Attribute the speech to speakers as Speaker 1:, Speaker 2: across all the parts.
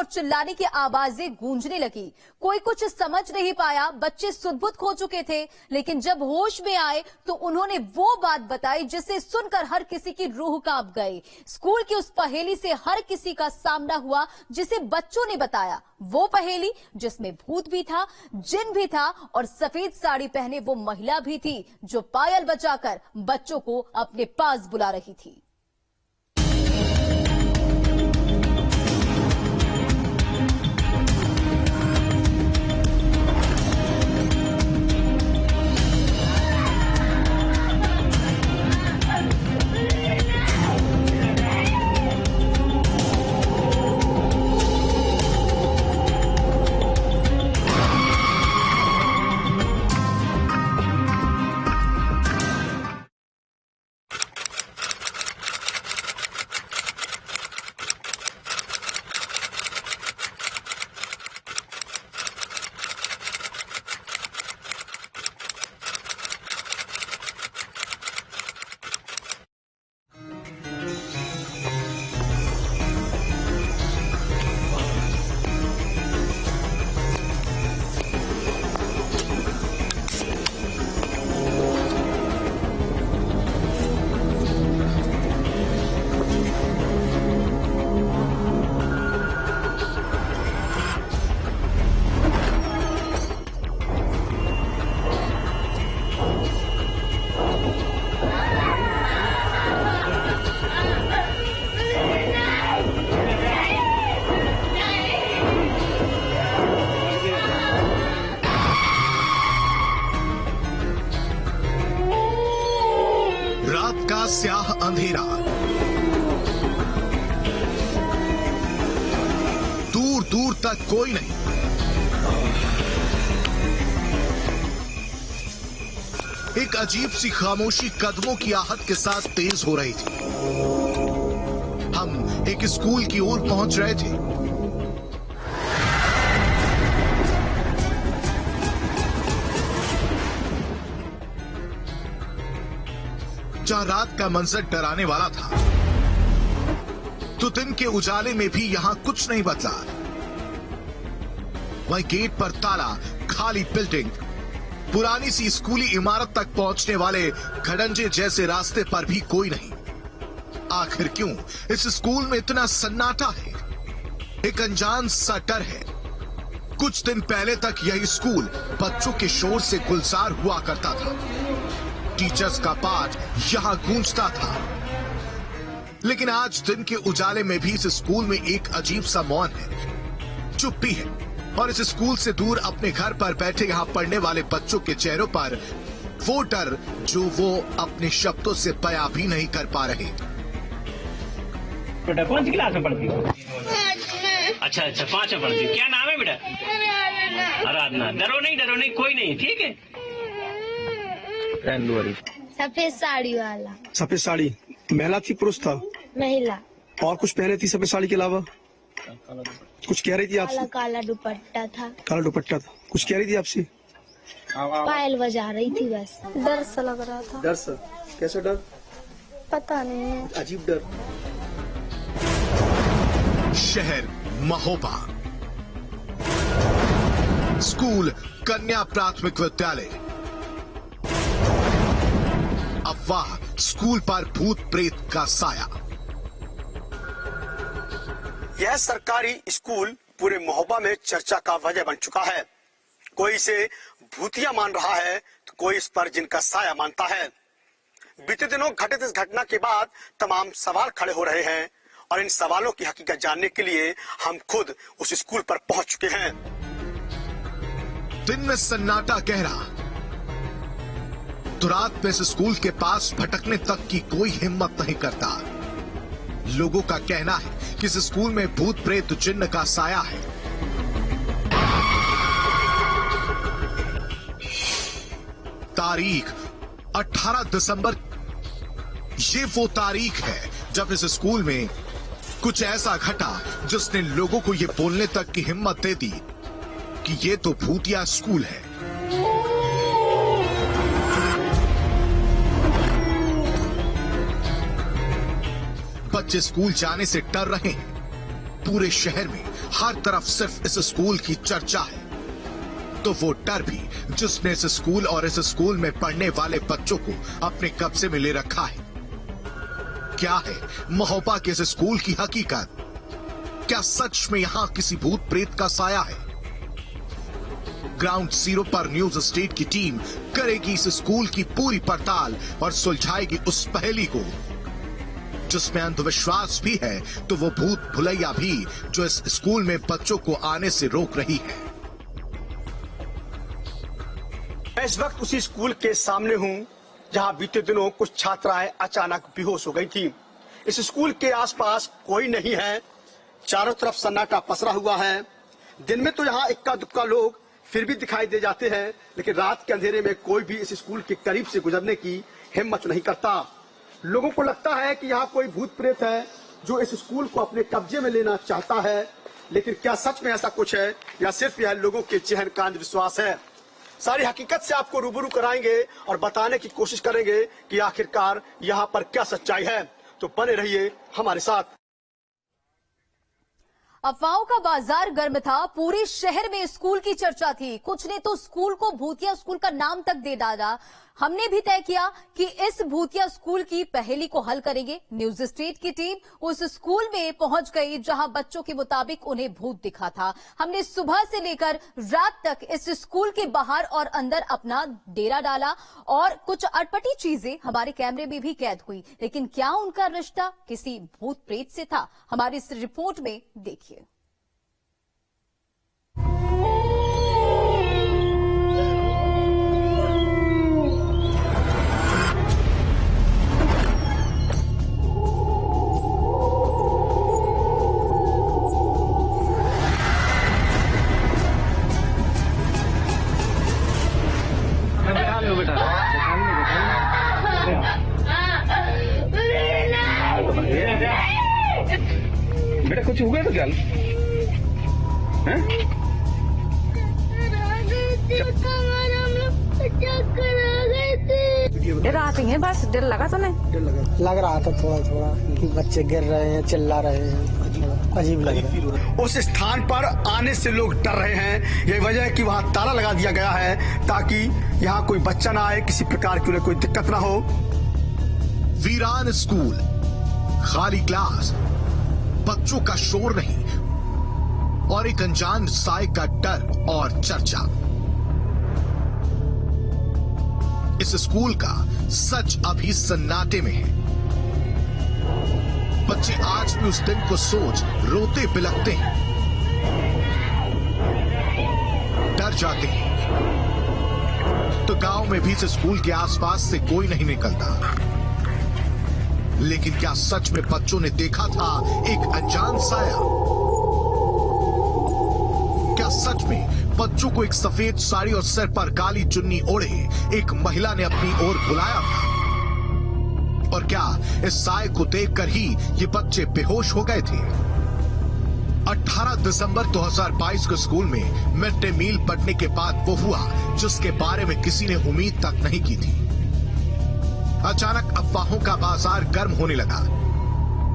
Speaker 1: और चिल्लाने की आवाजें गूंजने लगी। कोई कुछ समझ नहीं पाया, बच्चे सुध-बुध खो चुके थे, लेकिन जब होश में आए तो उन्होंने वो बात बताई जिसे सुनकर हर किसी की रूह कांप गई। स्कूल की उस पहेली से हर किसी का सामना हुआ जिसे बच्चों ने बताया। वो पहेली जिसमें भूत भी था, जिन भी था और सफेद साड़ी पहने वो महिला भी थी जो पायल बजाकर बच्चों को अपने पास बुला रही थी।
Speaker 2: का स्याह अंधेरा, दूर दूर तक कोई नहीं। एक अजीब सी खामोशी कदमों की आहट के साथ तेज हो रही थी। हम एक स्कूल की ओर पहुंच रहे थे। जहां रात का मंजर डराने वाला था, तो दिन के उजाले में भी यहां कुछ नहीं बदला। वहीं गेट पर ताला, खाली बिल्डिंग, पुरानी सी स्कूली इमारत तक पहुंचने वाले खड़ंजे जैसे रास्ते पर भी कोई नहीं। आखिर क्यों इस स्कूल में इतना सन्नाटा है? एक अनजान सा डर है। कुछ दिन पहले तक यह स्कूल बच्चों के शोर से गुलजार हुआ करता था। टीचर्स का पाठ यहां गूंजता था। लेकिन आज दिन के उजाले में भी इस स्कूल में एक अजीब सा मौन है, चुप्पी है। और इस स्कूल से दूर अपने घर पर बैठे यहां पढ़ने वाले बच्चों के चेहरों पर वो डर जो वो अपने शब्दों से बयां भी नहीं कर पा रहे।
Speaker 3: बेटा कौन सी क्लास में पढ़ती हो? अच्छा 5 में पढ़ती हो। क्या नाम है बेटा? आराधना। डरो नहीं कोई नहीं, ठीक है।
Speaker 4: सफेद साड़ी वाला।
Speaker 5: सफेद साड़ी महिला थी पुरुष था?
Speaker 4: महिला। और
Speaker 5: कुछ पहने थी सफेद साड़ी के अलावा? कुछ कह रही थी आपसे?
Speaker 4: काला दुपट्टा था।
Speaker 5: काला दुपट्टा था। कुछ कह रही थी आपसे?
Speaker 4: पायल बजा रही थी बस। डर सा लग रहा था।
Speaker 5: डर सा? कैसा डर?
Speaker 4: पता नहीं,
Speaker 5: अजीब डर।
Speaker 2: शहर महोबा, स्कूल कन्या प्राथमिक विद्यालय। अफवाह, स्कूल पर भूत प्रेत का साया।
Speaker 5: यह सरकारी स्कूल पूरे महोबा में चर्चा का वजह बन चुका है। कोई इसे भूतिया मान रहा है तो कोई इस पर जिनका साया मानता है। बीते दिनों घटित इस घटना के बाद तमाम सवाल खड़े हो रहे हैं और इन सवालों की हकीकत जानने के लिए हम खुद उस स्कूल पर पहुंच चुके हैं।
Speaker 2: दिन में सन्नाटा गहरा, तो रात में इस स्कूल के पास भटकने तक की कोई हिम्मत नहीं करता। लोगों का कहना है कि इस स्कूल में भूत प्रेत जिन्न का साया है। तारीख 18 दिसंबर, ये वो तारीख है जब इस स्कूल में कुछ ऐसा घटा जिसने लोगों को ये बोलने तक की हिम्मत दे दी कि ये तो भूतिया स्कूल है। बच्चे स्कूल जाने से डर रहे हैं। पूरे शहर में हर तरफ सिर्फ इस स्कूल की चर्चा है, तो वो डर भी जिसने इस स्कूल और इस स्कूल में पढ़ने वाले बच्चों को अपने कब्जे में ले रखा है। क्या है महोबा के इस स्कूल की हकीकत? क्या सच में यहां किसी भूत प्रेत का साया है? ग्राउंड जीरो पर न्यूज स्टेट की टीम करेगी इस स्कूल की पूरी पड़ताल और सुलझाएगी उस पहेली को, जिसमें अंधविश्वास भी है तो वो भूत भुलैया भी जो इस स्कूल में बच्चों को आने से रोक रही है।
Speaker 5: मैं इस वक्त उसी स्कूल के सामने हूं जहां बीते दिनों कुछ छात्राएं अचानक बेहोश हो गई थी। इस स्कूल के आसपास कोई नहीं है, चारों तरफ सन्नाटा पसरा हुआ है। दिन में तो यहाँ इक्का दुक्का लोग फिर भी दिखाई दे जाते हैं, लेकिन रात के अंधेरे में कोई भी इस स्कूल के करीब से गुजरने की हिम्मत नहीं करता। लोगों को लगता है कि यहाँ कोई भूत प्रेत है जो इस स्कूल को अपने कब्जे में लेना चाहता है, लेकिन क्या सच में ऐसा कुछ है या सिर्फ यह लोगों के चहन का अंधविश्वास है? सारी हकीकत से आपको रूबरू कराएंगे और बताने की कोशिश करेंगे कि आखिरकार यहाँ पर क्या सच्चाई है। तो बने रहिए हमारे साथ।
Speaker 1: अफवाहों का बाजार गर्म था, पूरे शहर में स्कूल की चर्चा थी। कुछ ने तो स्कूल को भूतिया स्कूल का नाम तक दे डाला। हमने भी तय किया कि इस भूतिया स्कूल की पहेली को हल करेंगे। न्यूज स्टेट की टीम उस स्कूल में पहुंच गई जहां बच्चों के मुताबिक उन्हें भूत दिखा था। हमने सुबह से लेकर रात तक इस स्कूल के बाहर और अंदर अपना डेरा डाला और कुछ अटपटी चीजें हमारे कैमरे में भी कैद हुई, लेकिन क्या उनका रिश्ता किसी भूत प्रेत से था? हमारी इस रिपोर्ट में देखिए।
Speaker 6: बेटा कुछ हुआ तो क्या
Speaker 7: डर आती है, बस डर लगा तो नहीं?
Speaker 8: लग रहा था थोड़ा थोड़ा कि बच्चे गिर रहे हैं, चिल्ला रहे हैं, अजीब लग रहा है।
Speaker 5: उस स्थान पर आने से लोग डर रहे हैं। यही वजह है कि वहाँ ताला लगा दिया गया है ताकि यहाँ कोई बच्चा ना आए, किसी प्रकार की उन्हें कोई दिक्कत ना हो।
Speaker 2: वीरान स्कूल, खाली क्लास, बच्चों का शोर नहीं और एक अनजान साए का डर और चर्चा। इस स्कूल का सच अभी सन्नाटे में है। बच्चे आज भी उस दिन को सोच रोते बिलखते हैं, डर जाते हैं। तो गांव में भी इस स्कूल के आसपास से कोई नहीं निकलता। लेकिन क्या सच में बच्चों ने देखा था एक अनजान साया? क्या सच में बच्चों को एक सफेद साड़ी और सिर पर काली चुन्नी ओढ़े एक महिला ने अपनी ओर बुलाया था? और क्या इस साए को देखकर ही ये बच्चे बेहोश हो गए थे? 18 दिसंबर 2022 को स्कूल में मिड डे मील पढ़ने के बाद वो हुआ जिसके बारे में किसी ने उम्मीद तक नहीं की थी। अचानक अफवाहों का बाजार गर्म होने लगा।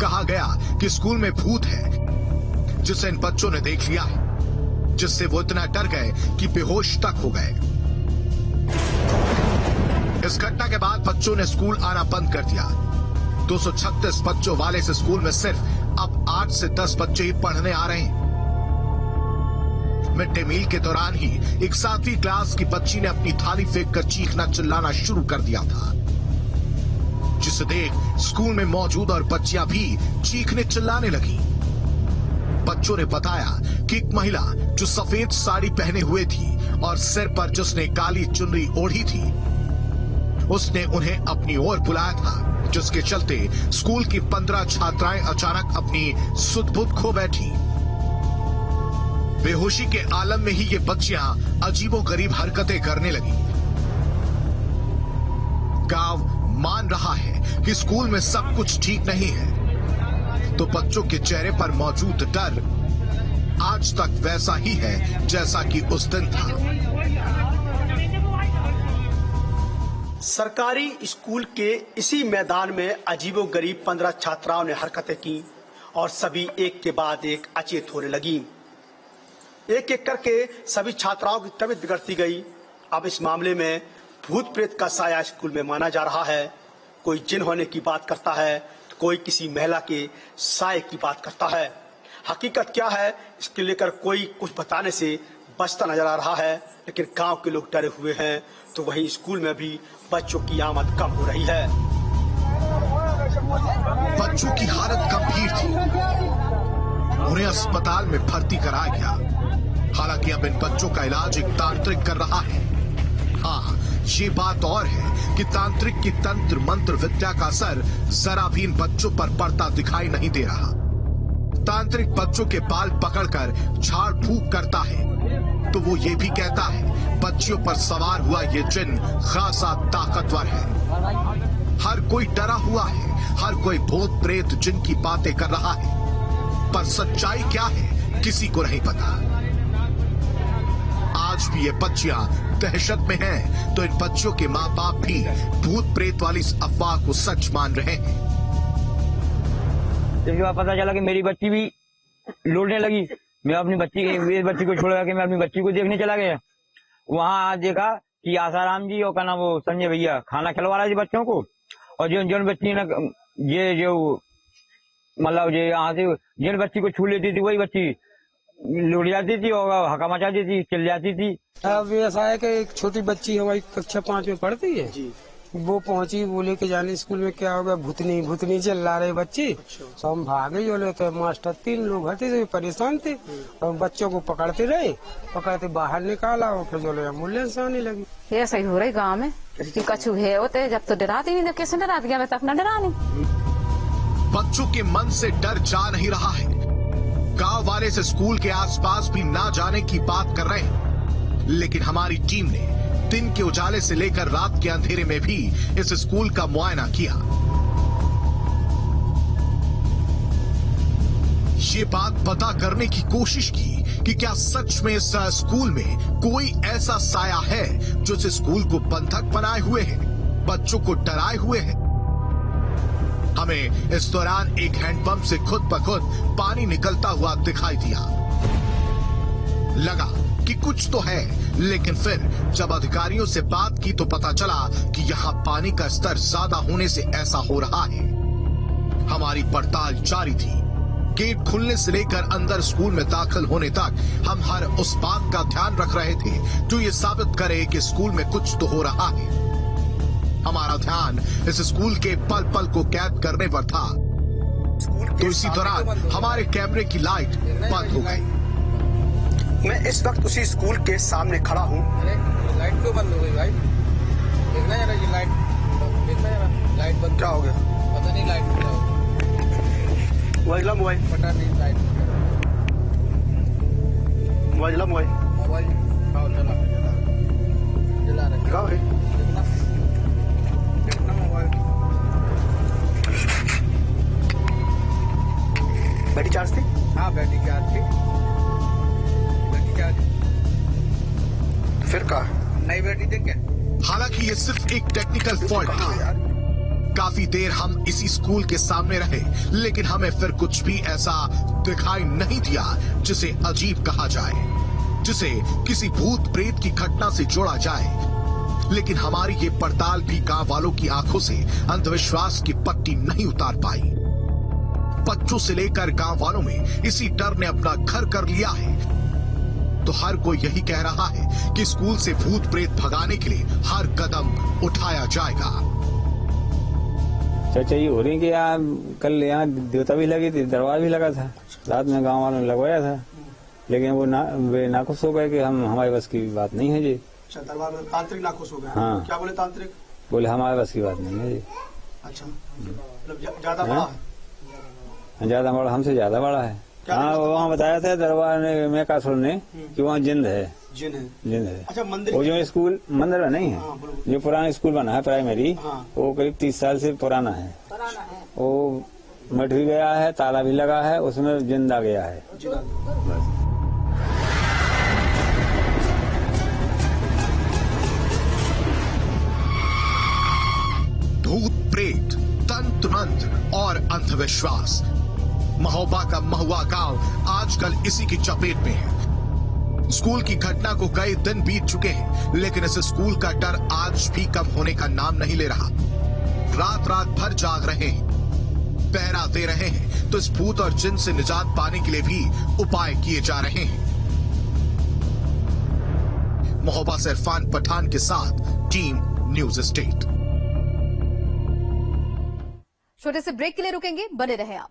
Speaker 2: कहा गया कि स्कूल में भूत है जिसे इन बच्चों ने देख लिया है, जिससे वो इतना डर गए कि बेहोश तक हो गए। इस घटना के बाद बच्चों ने स्कूल आना बंद कर दिया। 236 बच्चों वाले इस स्कूल में सिर्फ अब 8 से 10 बच्चे ही पढ़ने आ रहे हैं। मिड डे मील के दौरान ही एक 7वीं क्लास की बच्ची ने अपनी थाली फेंककर चीखना चिल्लाना शुरू कर दिया था, जिसे देख स्कूल में मौजूद और बच्चियां भी चीखने चिल्लाने लगी। बच्चों ने बताया कि एक महिला जो सफेद साड़ी पहने हुए थी और सिर पर जिसने काली चुनरी ओढ़ी थी, उसने उन्हें अपनी ओर बुलाया था, जिसके चलते स्कूल की 15 छात्राएं अचानक अपनी सुध-बुध खो बैठी। बेहोशी के आलम में ही ये बच्चियां अजीबोगरीब हरकतें करने लगी। गांव मान रहा है कि स्कूल में सब कुछ ठीक नहीं है, तो बच्चों के चेहरे पर मौजूद डर आज तक वैसा ही है जैसा कि उस दिन था।
Speaker 5: सरकारी स्कूल के इसी मैदान में अजीबोगरीब 15 छात्राओं ने हरकतें की और सभी एक के बाद एक अचेत होने लगी। एक एक करके सभी छात्राओं की तबीयत बिगड़ती गई। अब इस मामले में भूत प्रेत का साया स्कूल में माना जा रहा है। कोई जिन होने की बात करता है तो कोई किसी महिला के साये की बात करता है। हकीकत क्या है इसके लेकर कोई कुछ बताने से बचता नजर आ रहा है, लेकिन गांव के लोग डरे हुए हैं। तो वहीं स्कूल में भी बच्चों की आमद कम हो रही है।
Speaker 2: बच्चों की हालत गंभीर थी, उन्हें अस्पताल में भर्ती कराया गया। हालांकि अब इन बच्चों का इलाज एक तांत्रिक कर रहा है। हाँ, ये बात और है कि तांत्रिक की तंत्र मंत्र विद्या का असर जरा भी इन बच्चों पर पड़ता दिखाई नहीं दे रहा। तांत्रिक बच्चों के बाल पकड़कर झाड़ फूक करता है तो वो ये भी कहता है बच्चियों पर सवार हुआ ये जिन खासा ताकतवर है। हर कोई डरा हुआ है, हर कोई भूत प्रेत जिन की बातें कर रहा है, पर सच्चाई क्या है किसी को नहीं पता। आज भी ये बच्चियां दहशत में हैं, तो इन बच्चों के माँ बाप भी भूत प्रेत वाली इस अफवाह को सच मान रहे हैं।
Speaker 9: इसके बाद पता चला कि मेरी बच्ची भी लौटने लगी। मैं अपनी बच्ची को छोड़ के मैं अपनी बच्ची को देखने चला गया। वहाँ देखा कि आसाराम जी और क्या नाम वो संजय भैया खाना खिलवा रहे थे बच्चों को, और जिन बच्ची ने ये जो मतलब ये यहाँ से जिन बच्ची को छू लेती थी वही बच्ची लौट जाती थी और हका मचा देती, चिल्ला जाती थी।
Speaker 8: अब ऐसा है कि एक छोटी बच्ची हमारी कक्षा 5 में पढ़ती है जी। वो पहुंची, वो लेके जाने स्कूल में क्या हो गया, भूतनी चिल्ला रहे बच्ची। तो हम भागे जो तो मास्टर 3 लोग हटे थे, परेशान थे और बच्चों को पकड़ते रहे, पकड़ते बाहर निकाला और फिर जो एम्बुलेंस आने लगी।
Speaker 7: ये सही हो रही गाँव में कि कछु है होते जब तो डराती नहीं, कैसे डरा दिया, मैं तो अपना डरा नहीं।
Speaker 2: बच्चों के मन से डर जा नहीं रहा है। गांव वाले से स्कूल के आसपास भी ना जाने की बात कर रहे हैं, लेकिन हमारी टीम ने दिन के उजाले से लेकर रात के अंधेरे में भी इस स्कूल का मुआयना किया। ये बात पता करने की कोशिश की कि क्या सच में इस स्कूल में कोई ऐसा साया है जो इस स्कूल को बंधक बनाए हुए है, बच्चों को डराए हुए है। हमें इस दौरान एक हैंडपंप से खुद ब खुद पानी निकलता हुआ दिखाई दिया। लगा कि कुछ तो है, लेकिन फिर जब अधिकारियों से बात की तो पता चला कि यहाँ पानी का स्तर ज्यादा होने से ऐसा हो रहा है। हमारी पड़ताल जारी थी। गेट खुलने से लेकर अंदर स्कूल में दाखिल होने तक हम हर उस बात का ध्यान रख रहे थे जो ये साबित करे कि स्कूल में कुछ तो हो रहा है। हमारा ध्यान इस स्कूल के पल पल को कैद करने पर था। तो इसी दौरान हमारे कैमरे की लाइट बंद हो गई।
Speaker 5: मैं इस वक्त उसी स्कूल के सामने खड़ा हूँ।
Speaker 8: लाइट क्यों बंद हो गई भाई? देखना जरा ये लाइट, देखना जरा लाइट बंद क्या हो गया? पता नहीं लाइट क्या हो गया। मोबाइल पता नहीं लाइट
Speaker 5: मोबाइल
Speaker 8: चला रहे देखना मोबाइल।
Speaker 5: बैटरी चार्ज थी?
Speaker 8: हाँ बैटरी चार्ज थी।
Speaker 5: फिर कहा
Speaker 8: नई बैटरी दे क्या?
Speaker 2: हालांकि ये सिर्फ एक टेक्निकल फॉल्ट था। काफी देर हम इसी स्कूल के सामने रहे, लेकिन हमें फिर कुछ भी ऐसा दिखाई नहीं दिया जिसे अजीब कहा जाए, जिसे किसी भूत प्रेत की घटना से जोड़ा जाए। लेकिन हमारी ये पड़ताल भी गांव वालों की आंखों से अंधविश्वास की पट्टी नहीं उतार पाई। बच्चों से लेकर गांव वालों में इसी डर ने अपना घर कर लिया है। तो हर कोई यही कह रहा है कि स्कूल से भूत प्रेत भगाने के लिए हर कदम उठाया जाएगा।
Speaker 9: चर्चा ये हो रही कि यहाँ कल यहाँ देवता भी लगी थी, दरबार भी लगा था, रात में गांव वालों ने लगवाया था, लेकिन वो वे नाखुश हो गए कि हमारे बस की बात नहीं है जी।
Speaker 5: अच्छा, दरबार में तांत्रिक नाखुश हो गए?
Speaker 9: हाँ।
Speaker 5: क्या बोले तांत्रिक?
Speaker 9: बोले हमारे बस की बात नहीं है जी।
Speaker 5: अच्छा, मतलब ज्यादा बड़ा है?
Speaker 9: ज्यादा बड़ा, हमसे ज्यादा बड़ा है। हाँ, वहाँ बताया था दरबार ने मैकासुर ने कि वहाँ जिंद है।
Speaker 5: जिन है।
Speaker 9: अच्छा, मंदिर वो जो स्कूल मंदिर में नहीं है।
Speaker 5: हाँ,
Speaker 9: जो पुराना स्कूल बना है प्राइमरी,
Speaker 5: हाँ। वो
Speaker 9: करीब 30 साल से पुराना है। वो मठ भी गया है, ताला भी लगा है, उसमें जिंद आ गया है।
Speaker 2: भूत प्रेत, तंत्र मंत्र और अंधविश्वास, महोबा का महुआ गांव आजकल इसी की चपेट में है। स्कूल की घटना को कई दिन बीत चुके हैं, लेकिन इस स्कूल का डर आज भी कम होने का नाम नहीं ले रहा। रात रात भर जाग रहे हैं, पहरा दे रहे हैं, तो इस भूत और जिन से निजात पाने के लिए भी उपाय किए जा रहे हैं। महोबा से इरफान पठान के साथ टीम न्यूज स्टेट।
Speaker 1: छोटे से ब्रेक के लिए रुकेंगे, बने रहे आप।